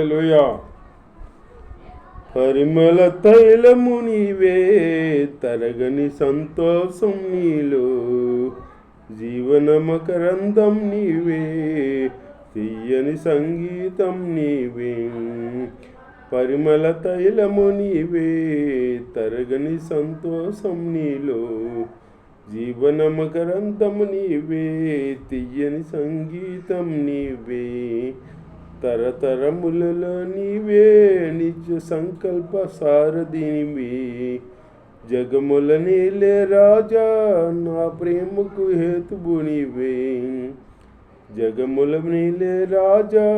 హల్లెలూయా. పరిమళ తైలము నీవే, తరగని సంతోషం నీలో, జీవన మకరందం నీవే, తీయని సంగీతం నీవే. పరిమళ తైలము నీవే, తరగని సంతోషం నీలో, జీవన మకరందము నీవే, తీయని సంగీతం నీవే. తరతరములలో నీవే, నిజ సంకల్ప సారథినివే, జగముల నీలే రాజా, నా ప్రేమకు హేతువు నీవే. జగముల నీలే రాజా,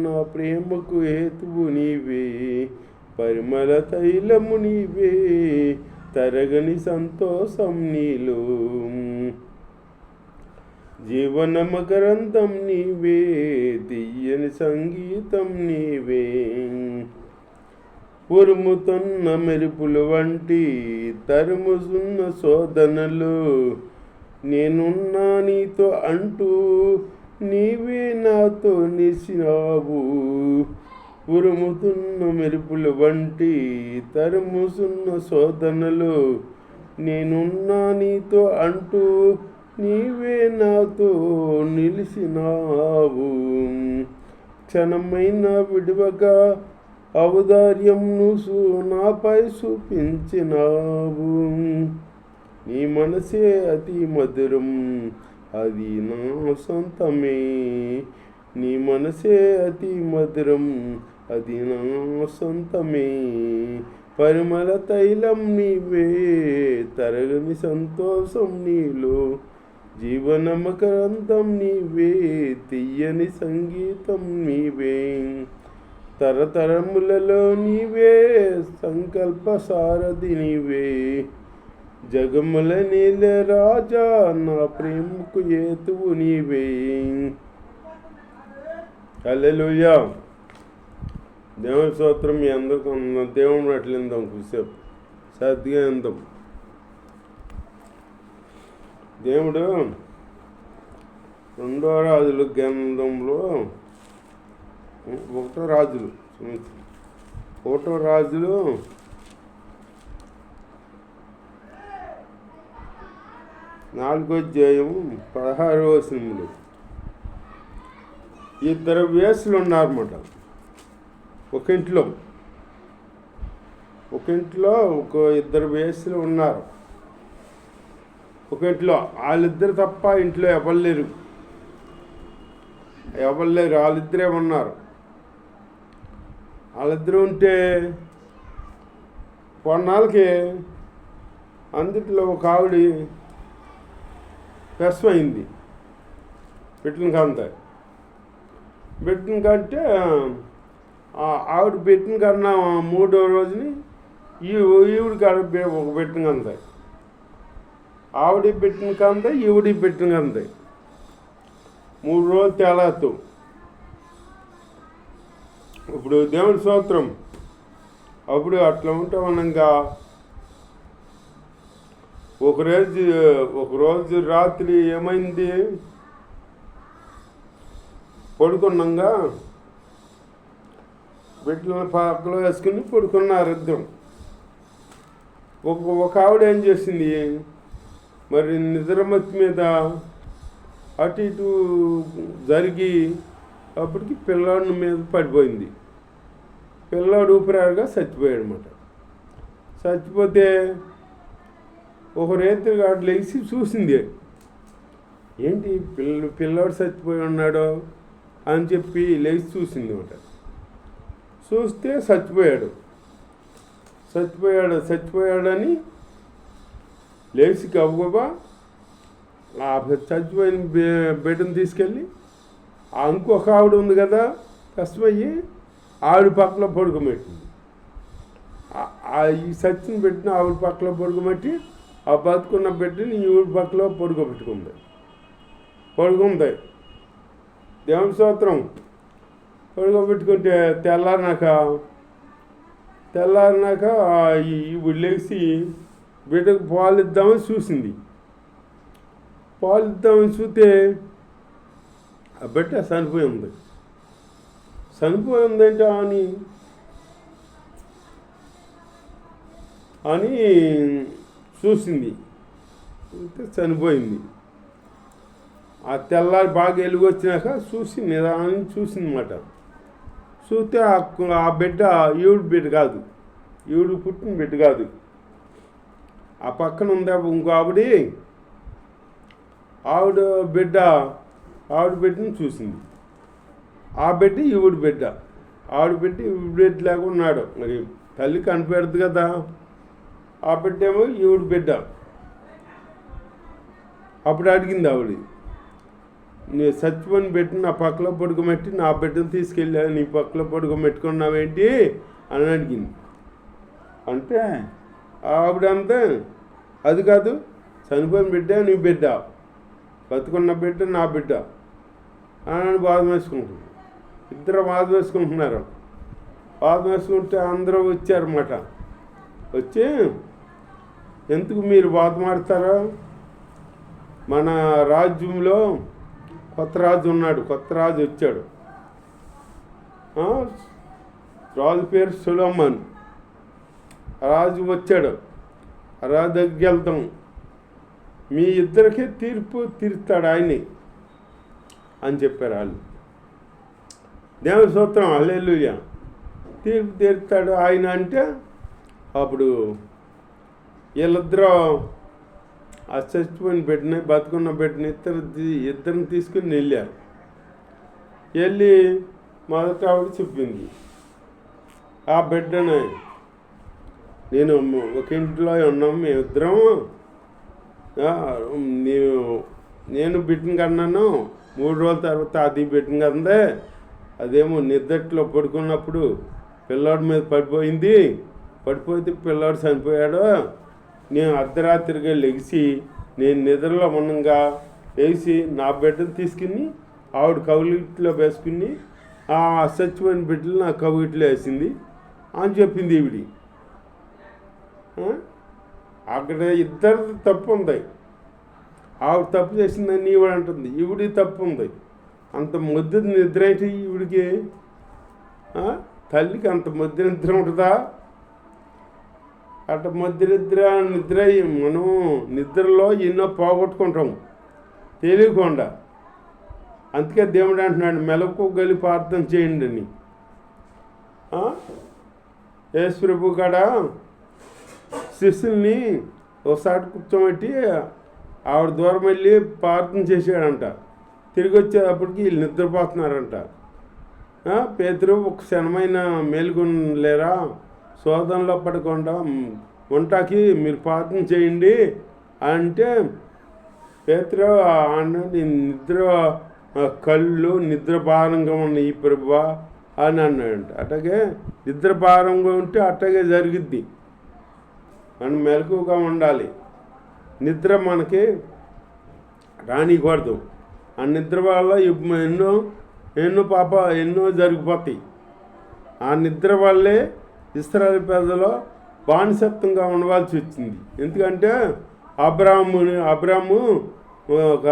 నా ప్రేమకు హేతువు నీవే. పరిమళ తైలము నీవే, తరగని సంతోషం నీలో, జీవన మకరందం నీవే, తీయని సంగీతం నీవే. ఉరుముతున్న మెరుపులు వంటి తరుముతున్న శోధనలు, నేనున్నా నీతో అంటూ నీవే నాతో నిలిచినావు. ఉరుముతున్న మెరుపులు వంటి తరుముతున్న శోధనలు, నేనున్నా నీతో అంటూ నీవే నాతో నిలిచినావు. క్షణమైన విడువగా ఔదార్యంను నాపై చూపించినావు. నీ మనసే అతి మధురం, అది నా సొంతమే. నీ మనసే అతి మధురం, అది నా సొంతమే. పరిమళ తైలం నీవే, తరగని సంతోషం నీలో, జీవన మకరందం నీవే, తీయని సంగీతం నీవే. తరతరములలో నీవే, సంకల్ప సారథి నీవే, జగముల నీల రాజా, నా ప్రేమకు హేతువు నీవే. హల్లెలూయా. దేవుని స్తోత్రం. మీ అందరికీ దేవుని అట్లిందాం, కూసేపు సర్దిగా ఇందాం. దేవుడు 2 రాజుల గ్రంథంలో 1 రాజులు 4వ అధ్యాయం 16వ వచనంలో 2 వేసులు ఉన్నారన్నమాట. ఒక ఇంట్లో 2 వేసులు ఉన్నారు. ఒక ఇంట్లో వాళ్ళిద్దరు తప్ప ఇంట్లో ఎవరు లేరు. వాళ్ళిద్దరే ఉన్నారు. వాళ్ళిద్దరు ఉంటే కొన్నాళ్ళకి అందుట్లో ఒక ఆవిడ ప్రసవమైంది. పెట్టిన కంటే ఆవిడ పెట్టిన కన్నా 3వ రోజుని ఈవిడ కాడ ఒక పెట్టిన కంతాయి. ఆవిడ పెట్టిన కంద, ఈవిడ పెట్టిన కంతాయి. 3 రోజులు తేలాతో. ఇప్పుడు దేవుని స్తోత్రం. అప్పుడు అట్లా ఉంటే మనంగా ఒకరోజు రాత్రి ఏమైంది, పడుకున్నాగా బిడ్డలను పక్కలో వేసుకుని పడుకున్నారు ఇద్దరు. ఒక ఆవిడ ఏం చేసింది, మరి నిద్రమతి మీద అటు ఇటు జరిగి అప్పటికి పిల్లాడి మీద పడిపోయింది. పిల్లాడు ఊపిరాడుగా చచ్చిపోయాడు అన్నమాట. చచ్చిపోతే ఒక రేత్రి గాడు లేచి చూసింది, ఏంటి పిల్లాడు చచ్చిపోయి ఉన్నాడో అని చెప్పి లేచి చూసింది అన్నమాట. చూస్తే చచ్చిపోయాడని లేచి గబగబా ఆ చచ్చిపోయిన బిడ్డను తీసుకెళ్ళి ఇంకొక ఆవిడ ఉంది కదా కష్టమయ్యి ఆవిడ పక్కలో పడుకోబెట్టింది. ఈ చచ్చిన బిడ్డను ఆవిడ పక్కలో పడుకోబెట్టి ఆ బతుకున్న బిడ్డని ఈవిడ పక్కలో పడుకుంది. దేవుని స్తోత్రం. పడుకోబెట్టుకుంటే తెల్లారినాక ఈవిడ లేచి బిడ్డకు పాలు ఇద్దామని చూసింది. పాలు ఇద్దామని చూస్తే ఆ బిడ్డ చనిపోయి ఉంది. చనిపోయిందేంటా అని చూసింది. చనిపోయింది. ఆ తెల్లారి బాగా వెలుగు వచ్చినాక నిదానం చూసిందన్నమాట. చూస్తే ఆ బిడ్డ ఈవిడ బిడ్డ కాదు, ఈవిడ పుట్టిన బిడ్డ కాదు. ఆ పక్కన ఉందా ఇంకో ఆవిడ బిడ్డని చూసింది. ఆ బిడ్డ ఈవిడ బిడ్డ, ఆవిడ బిడ్డ ఈవిడ బిడ్డ లాగా ఉన్నాడు. మరి తల్లి కనిపెడదు కదా. ఆ బిడ్డ ఏమో ఈవిడ బిడ్డ. అప్పుడు అడిగింది ఆవిడ, నేను చచ్చిపోయిన బిడ్డని నా పక్కలో పడుకోబెట్టి నా బిడ్డను తీసుకెళ్ళా, నీ పక్కలో పడుకోబెట్టుకున్నావేంటి అని అడిగింది. అంటే ఆవిడంతా అది కాదు, చనిపోయిన బిడ్డ నీ బిడ్డ, బతుకున్న బిడ్డ నా బిడ్డ అని బాధ వేసుకుంటుంది. ఇద్దరు బాధ వేసుకుంటున్నారు. బాధ వేసుకుంటే అందరూ వచ్చారన్నమాట. వచ్చి ఎందుకు మీరు బాధ మాడతారో, మన రాజ్యంలో కొత్త రాజు ఉన్నాడు, కొత్త రాజు వచ్చాడు. రాజు పేరు సొలొమోను. రాజు వచ్చాడు, రాజు దగ్గరికి వెళ్తాం, మీ ఇద్దరికీ తీర్పు తీరుస్తాడు ఆయన్ని అని చెప్పారు వాళ్ళు. దేవుని స్తోత్రం, హల్లెలూయా. తీర్పు తీరుస్తాడు ఆయన అంటే అప్పుడు వీళ్ళిద్దరూ ఆ చచ్చిపోయిన బిడ్డని బతుకున్న బిడ్డని ఇద్దరిని తీసుకుని వెళ్ళారు. వెళ్ళి మొదట ఆవిడ చెప్పింది, ఆ బిడ్డని నేను ఒక ఇంట్లో ఉన్నాం మేమిద్దరం, నేను బిడ్డని కన్నాను, 3 రోజుల తర్వాత అది బిడ్డని కందే, అదేమో నిద్దట్లో పడుకున్నప్పుడు పిల్లాడి మీద పడిపోతే పిల్లాడు చనిపోయాడు. నేను అర్ధరాత్రిగా లెగిసి నేను నిద్రలో ఉన్నంగా లేచి నా బిడ్డను తీసుకుని ఆవిడ కవిట్లో వేసుకుని ఆ చచ్చిపోయిన బిడ్డలు నా కవిట్లో వేసింది అని చెప్పింది ఈవిడి. అక్కడ ఇద్దరు తప్పు ఉంది. ఆవిడ తప్పు చేసిందని ఈవిడ అంటుంది, ఈవిడి తప్పు ఉంది. అంత ముద్దు నిద్ర అయితే ఈవిడికి, తల్లికి అంత ముద్దు నిద్ర ఉంటుందా? అట్ట నిద్ర మనం నిద్రలో ఎన్నో పోగొట్టుకుంటాం తెలియకుండా. అందుకే దేవుడు అంటున్నాడు, మెలకువగలి ప్రార్థన చేయండి అని. యేసు ప్రభు కాడ శిష్యుల్ని ఒకసారి కూర్చోబెట్టి ఆవిడ దూరం వెళ్ళి ప్రార్థన చేశాడంట. తిరిగి వచ్చేటప్పటికి వీళ్ళు నిద్రపోతున్నారంట. పేతురు ఒక క్షణమైన మేలుకొనలేరా, శోధనలో పడకుండా వంటకి మీరు ప్రార్థన చేయండి అంటే పేతురు నిద్ర కళ్ళు నిద్రభారంగా ఉన్నాయి ప్రభువా అని అన్నాడంట. అట్లాగే నిద్రభారంగా ఉంటే అట్లాగే జరిగిద్ది. మనం మెలకువగా ఉండాలి. నిద్ర మనకి రానికూడదు. ఆ నిద్ర వల్ల ఎన్నో జరిగిపోతాయి. ఆ నిద్ర వల్లే ఇశ్రాయేలు ప్రజలు బానిసత్వంగా ఉండవలసి వచ్చింది. ఎందుకంటే అబ్రాము ఒక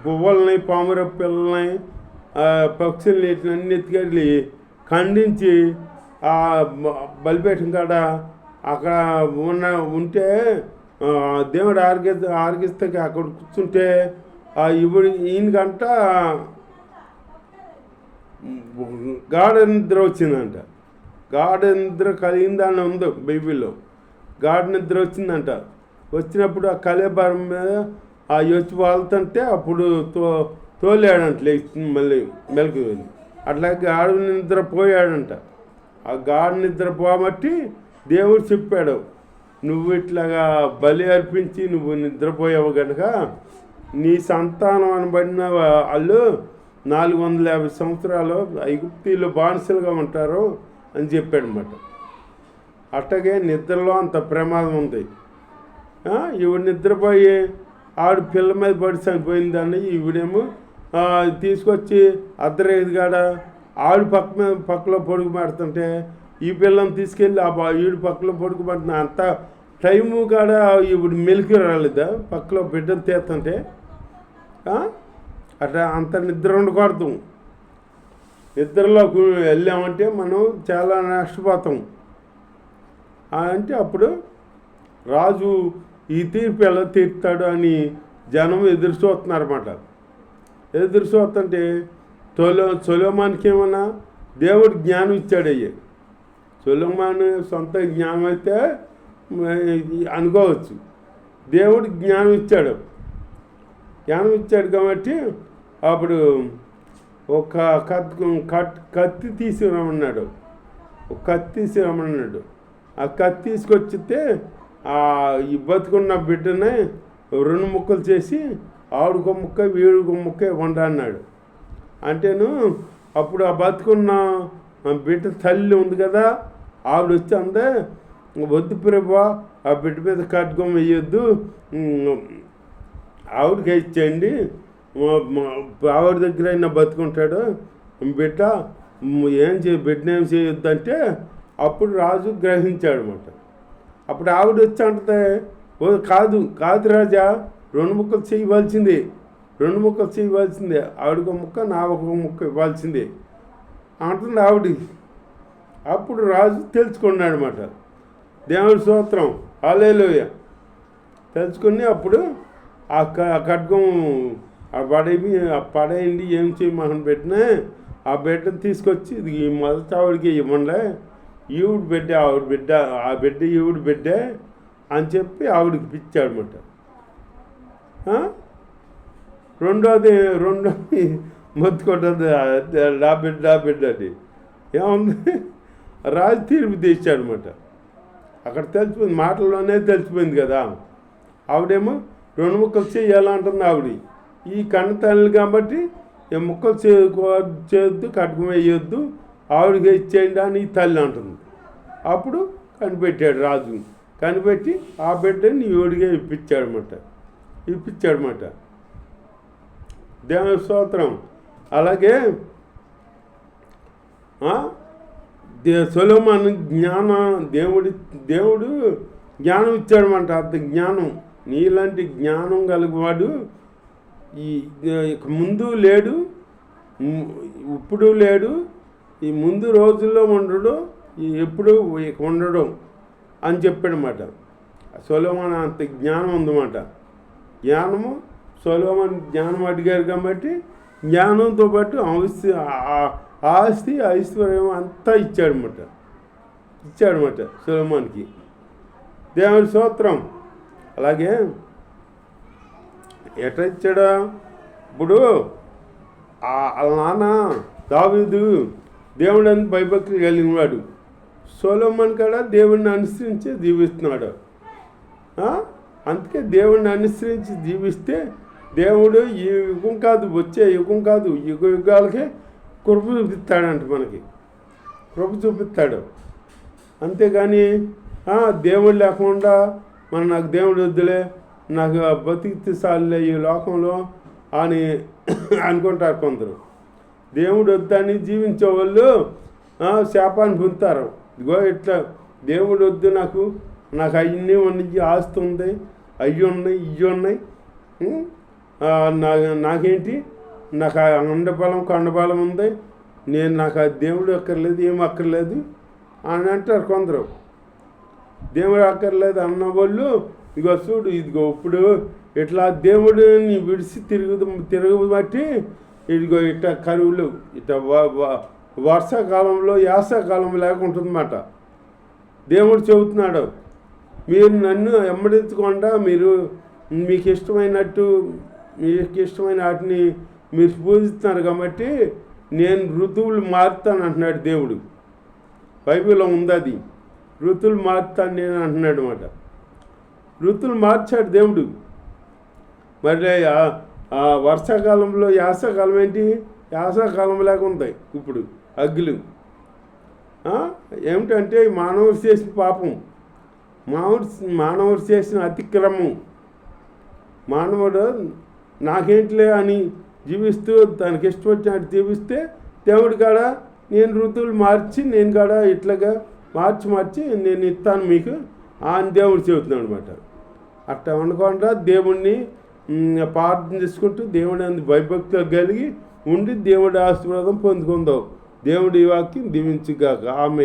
గువ్వల్ని, పాముర పిల్లల్ని, పక్షుల్ని అన్ని ఎత్తుకెళ్ళి ఖండించి ఆ బలిపీఠం కాడ అక్కడ ఉంటే దేవుడు ఆరగిస్తే అక్కడ కూర్చుంటే ఈయనకంట గాఢ నిద్ర వచ్చిందంట. గాఢ నిద్ర కలిగిందని ఉంది బైబిల్లో. గాఢ నిద్ర వచ్చిందంట. వచ్చినప్పుడు ఆ కలేబరం మీద వచ్చి వాళ్తుంటే అప్పుడు తోలేడంట, మళ్ళీ మెలకు వెళ్ళి అట్లాగే గాఢ నిద్ర పోయాడంట. ఆ గాఢ నిద్ర పోబట్టి దేవుడు చెప్పాడు, నువ్వు ఇట్లాగా బలి అర్పించి నువ్వు నిద్రపోయావు కనుక నీ సంతానం అనబడిన వాళ్ళు 450 సంవత్సరాలు ఐగుప్తీలో బానిసలుగా ఉంటారు అని చెప్పాడనమాట. అట్లాగే నిద్రలో అంత ప్రమాదం ఉంది. ఈవిడ నిద్రపోయి ఆవిడ పిల్ల మీద పడి చనిపోయిందని ఈవిడేమో తీసుకొచ్చి అర్ధరేది కాడ ఆవిడ పక్కలో పొడుగు పెడుతుంటే ఈ పిల్లని తీసుకెళ్ళి ఈవిడ పక్కలో పొడుగు పడుతున్నా అంత టైము కాడ ఈవిడ మెలికి రాలేదా పక్కలో బిడ్డను తీస్తుంటే. అట్లా అంత నిద్ర ఉండకూడదు. నిద్రలోకి వెళ్ళామంటే మనం చాలా నష్టపోతాం. అంటే అప్పుడు రాజు ఈ తీర్పు ఎలా తీర్తాడు అని జనం ఎదురు చూస్తున్నారన్నమాట. ఎదురు చూస్తుంటే సొలొమోనుకి ఏమన్నా దేవుడు జ్ఞానం ఇచ్చాడు. సొలొమోను సొంత జ్ఞానం అయితే అనుకోవచ్చు. దేవుడు జ్ఞానం ఇచ్చాడు కాబట్టి అప్పుడు ఒక కత్తి తీసుకురమన్నాడు. ఒక కత్తి తీసుకురమన్నాడు. ఆ కత్తి తీసుకొచ్చితే ఈ బతుకున్న బిడ్డనే 2 ముక్కలు చేసి ఆవిడకో ముక్క వీడికో ముక్క ఇవ్వండి అన్నాడు. అంటేను అప్పుడు ఆ బతుకున్న బిడ్డ తల్లి ఉంది కదా, ఆవిడ వచ్చి అందే, వద్దు ప్రభా, ఆ బిడ్డ మీద ఖడ్గం వేయొద్దు, ఆవిడకి ఇచ్చేయండి, ఆవిడ దగ్గర అయినా బతుకుంటాడు బిడ్డ, బిడ్డను ఏం చేయొద్దు అంటే అప్పుడు రాజు గ్రహించాడు అన్నమాట. అప్పుడు ఆవిడ వచ్చి అంటే, ఓ కాదు రాజా, 2 ముక్కలు చేయవలసిందే, 2 ముక్కలు చేయవలసిందే, ఆవిడకు ముక్క నా ఒక ముక్క ఇవ్వాల్సిందే అంటుంది ఆవిడ. అప్పుడు రాజు తెలుసుకున్నాడు అన్నమాట. దేవుడి స్తోత్రం, హల్లెలూయా. తెలుసుకుని అప్పుడు ఆ ఖడ్గం పడేయండి, ఏం చేయమని పెట్టినా ఆ బిడ్డను తీసుకొచ్చి ఈ మొదటి ఆవిడకి ఇవ్వండి, ఈవిడ బిడ్డ ఆవిడ బిడ్డ, ఆ బిడ్డ ఈవిడ బిడ్డే అని చెప్పి ఆవిడకి పిచ్చాడనమాట. రెండోది మొత్తుకుంటుంది, నా బిడ్డ అని ఏముంది, రాజు తీర్పు తీర్చాడనమాట. అక్కడ తెలిసిపోయింది, మాటల్లోనే తెలిసిపోయింది కదా. ఆవిడేమో 2 ముక్కలు చేయాలంటుంది ఆవిడ. ఈ కన్న తల్లి కాబట్టి ఈ ముక్కలు చేయొద్దు, ఖడ్గం వేయొద్దు, ఆవిడకి ఇచ్చేయండి అని ఈ తల్లి అంటుంది. అప్పుడు కనిపెట్టాడు రాజు. కనిపెట్టి ఆ బిడ్డని ఈవిడిగా ఇప్పించాడనమాట. దేవుని స్తోత్రం. అలాగే సొలొమోను దేవుడు జ్ఞానం ఇచ్చాడనమాట. అంత జ్ఞానం, నీలాంటి జ్ఞానం కలిగివాడు ముందు లేడు, ఇప్పుడు లేడు, ఈ ముందు రోజుల్లో ఉండడు, ఎప్పుడు ఉండడు అని చెప్పాడనమాట. సొలొమోను అంత జ్ఞానం ఉందన్నమాట. సొలొమోను జ్ఞానం అడిగారు కాబట్టి జ్ఞానంతో పాటు ఆస్తి ఐశ్వర్యం అంతా ఇచ్చాడనమాట సొలొమోనుకి. దేవుని స్తోత్రం. అలాగే ఎట్లా ఇచ్చాడా, ఇప్పుడు వాళ్ళ నాన్న దావీదు దేవుడు అని భయభక్తులు కలిగినవాడు. సొలొమోను కూడా దేవుడిని అనుసరించి జీవిస్తున్నాడు. అందుకే దేవుడిని అనుసరించి జీవిస్తే దేవుడు ఈ యుగం కాదు, వచ్చే యుగం కాదు, యుగాలకే కృప చూపిస్తాడంట, మనకి కృప చూపిస్తాడు. అంతేగాని దేవుడు లేకుండా నాకు దేవుడు వద్దులే, నాకు బతికితే చాలులే ఈ లోకంలో అని అనుకుంటారు కొందరు. దేవుడు వద్దని జీవించే వాళ్ళు శాపాన్ని పొందుతారు. ఇదిగో ఇట్లా దేవుడు వద్దు, నాకు అవన్నీ ఉన్నాయి, ఆస్తి ఉంది, అవి ఉన్నాయి, ఇవి ఉన్నాయి, నాకేంటి, నాకు అండబలం కొండబలం ఉంది, నాకు ఆ దేవుడు అక్కర్లేదు, ఏం అక్కర్లేదు అని అంటారు కొందరు. దేవుడు అక్కర్లేదు అన్న వాళ్ళు ఇదిగో చూడు, ఇదిగో ఇప్పుడు ఇట్లా దేవుడిని విడిచి తిరగబట్టి ఇదిగో ఇట్లా కరువులు, ఇట్లా వర్షాకాలంలో యాసకాలం లేకుంటుందన్నమాట. దేవుడు చెబుతున్నాడు, మీరు నన్ను వెంబడించకుండా మీకు ఇష్టమైన వాటిని మీరు పూజిస్తున్నారు కాబట్టి నేను ఋతువులు మారుతాను అంటున్నాడు దేవుడు. బైబిల్లో ఉంది అది, ఋతువులు మారుతాను నేను అంటున్నాడు అన్నమాట. ఋతువులు మార్చాడు దేవుడు. మరి ఆ వర్షాకాలంలో యాసకాలం ఏంటి, యాసకాలం లేక ఉంటాయి ఇప్పుడు అగ్గులు. ఏమిటంటే మానవుడు చేసిన పాపం, మానవుడు చేసిన అతిక్రమం. మానవుడు నాకేంటిలే అని జీవిస్తూ తనకి ఇష్టం వచ్చినట్టు జీవిస్తే దేవుడు కాడ నేను ఋతువులు మార్చి నేను కాడ ఇట్లాగా మార్చి నేను ఇస్తాను మీకు అని దేవుడు చెబుతున్నాడు అనమాట. అట్లా అనుకోకుండా దేవుణ్ణి ప్రార్థన చేసుకుంటూ దేవుడి అందు భయభక్తులు కలిగి ఉండి దేవుడి ఆశీర్వాదం పొందుకుందాం. దేవుడి వాక్యం దీవించుగాక. ఆమె